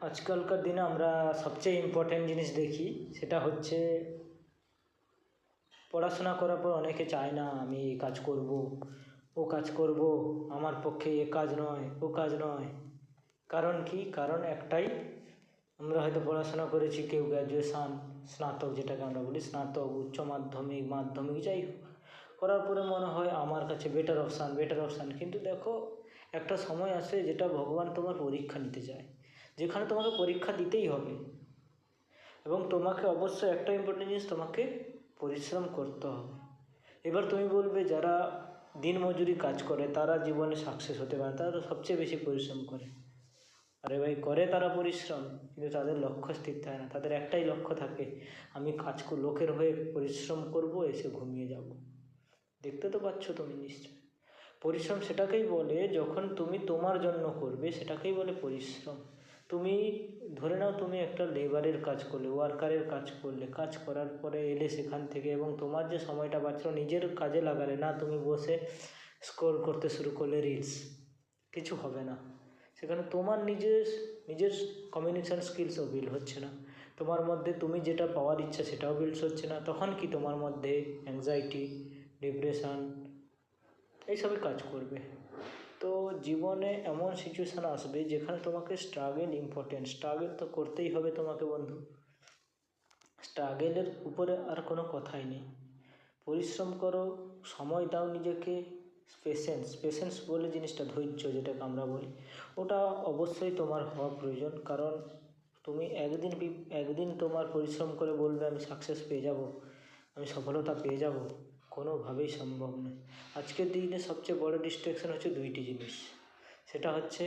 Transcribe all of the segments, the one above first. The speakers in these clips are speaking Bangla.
আজকালকার দিনে আমরা সবচেয়ে ইম্পর্ট্যান্ট জিনিস দেখি, সেটা হচ্ছে পড়াশোনা করার পর অনেকে চায় না আমি এই কাজ করব, ও কাজ করব, আমার পক্ষে এ কাজ নয় ও কাজ নয়। কারণ কি? কারণ একটাই, আমরা হয়তো পড়াশোনা করেছি, কেউ গ্র্যাজুয়েশান, স্নাতক যেটাকে আমরা বলি, স্নাতক, উচ্চ মাধ্যমিক, মাধ্যমিক, যাই হোক, করার পরে মনে হয় আমার কাছে বেটার অপশান। কিন্তু দেখো, একটা সময় আসে যেটা ভগবান তোমার পরীক্ষা নিতে চায়, যেখানে তোমাকে পরীক্ষা দিতেই হবে। এবং তোমাকে অবশ্যই একটা ইম্পর্টেন্ট জিনিস, তোমাকে পরিশ্রম করতে হবে। এবার তুমি বলবে যারা দিনমজুরি কাজ করে তারা জীবনে সাকসেস হতে পারে, তারা তো সবচেয়ে বেশি পরিশ্রম করে। আরে ভাই, করে তারা পরিশ্রম, কিন্তু তাদের লক্ষ্য স্থির থাকে না। তাদের একটাই লক্ষ্য থাকে, আমি লোকের হয়ে পরিশ্রম করব, এসে ঘুমিয়ে যাব। দেখতে তো পাচ্ছ তুমি নিশ্চয়। পরিশ্রম সেটাকেই বলে যখন তুমি তোমার জন্য করবে, সেটাকেই বলে পরিশ্রম। তুমি ধরে নাও তুমি একটা লেবারের কাজ করলে, ওয়ার্কারের কাজ করলে, কাজ করার পরে এলে সেখান থেকে, এবং তোমার যে সময়টা বাঁচলো নিজের কাজে লাগালে না, তুমি বসে স্ক্রল করতে শুরু করলে রিলস, কিছু হবে না। সেখানে তোমার নিজের কমিউনিকেশান স্কিলসও বিল্ড হচ্ছে না, তোমার মধ্যে তুমি যেটা পাওয়ার ইচ্ছা সেটাও বিল্ড হচ্ছে না। তখন কি তোমার মধ্যে অ্যাংজাইটি, ডিপ্রেশন, এইসবই কাজ করবে। তো জীবনে এমন সিচুয়েশান আসবে যেখানে তোমাকে স্ট্রাগল ইম্পর্টেন্ট, স্ট্রাগল তো করতেই হবে তোমাকে বন্ধু। স্ট্রাগলের উপরে আর কোনো কথাই নেই। পরিশ্রম করো, সময় দাও নিজেকে। পেশেন্স বলে জিনিসটা, ধৈর্য যেটাকে আমরা বলি, ওটা অবশ্যই তোমার হওয়া প্রয়োজন। কারণ তুমি একদিন তোমার পরিশ্রম করে বলবে আমি সাকসেস পেয়ে যাব, আমি সফলতা পেয়ে যাব, কোনোভাবেই সম্ভব নয়। আজকের দিনে সবচেয়ে বড় ডিস্ট্রাকশন হচ্ছে দুইটি জিনিস, সেটা হচ্ছে,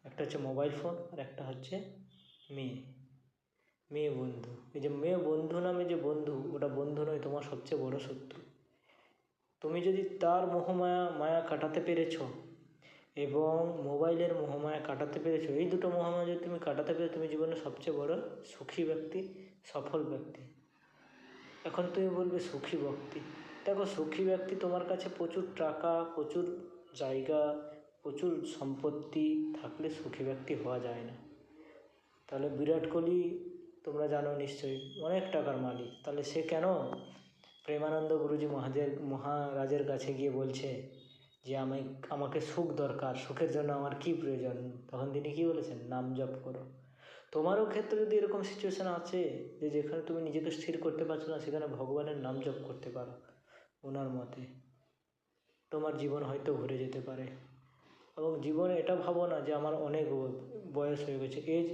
একটা হচ্ছে মোবাইল ফোন, আর একটা হচ্ছে মেয়ে বন্ধু। এই যে মেয়ে বন্ধু নামে যে বন্ধু, ওটা বন্ধু নয়, তোমার সবচেয়ে বড় শত্রু। তুমি যদি তার মায়া কাটাতে পেরেছ, এবং মোবাইলের মোহমায়া কাটাতে পেরেছো, এই দুটো মোহমায়া যদি তুমি কাটাতে পেরেছো, তুমি জীবনে সবচেয়ে বড় সুখী ব্যক্তি, সফল ব্যক্তি। এখন তুমি বলবে সুখী ব্যক্তি, দেখো সুখী ব্যক্তি তোমার কাছে প্রচুর টাকা, প্রচুর জায়গা, প্রচুর সম্পত্তি থাকলে সুখী ব্যক্তি হওয়া যায় না। তাহলে বিরাট কোহলি তোমরা জানো নিশ্চয়ই, অনেক টাকার মালিক, তাহলে সে কেন প্রেমানন্দ গুরুজি মহারাজের কাছে গিয়ে বলছে যে আমাকে সুখ দরকার, সুখের জন্য আমার কি প্রয়োজন? তখন তিনি কি বলেছেন? নাম জপ করো। তোমারও ক্ষেত্রে যদি এরকম সিচুয়েশান আছে যে যেখানে তুমি নিজেকে স্থির করতে পারছো না, সেখানে ভগবানের নাম জপ করতে পারো। ওনার মতে তোমার জীবন হয়তো ভরে যেতে পারে। এবং জীবনে এটা ভাবো না যে আমার অনেক বয়স হয়ে গেছে, এজ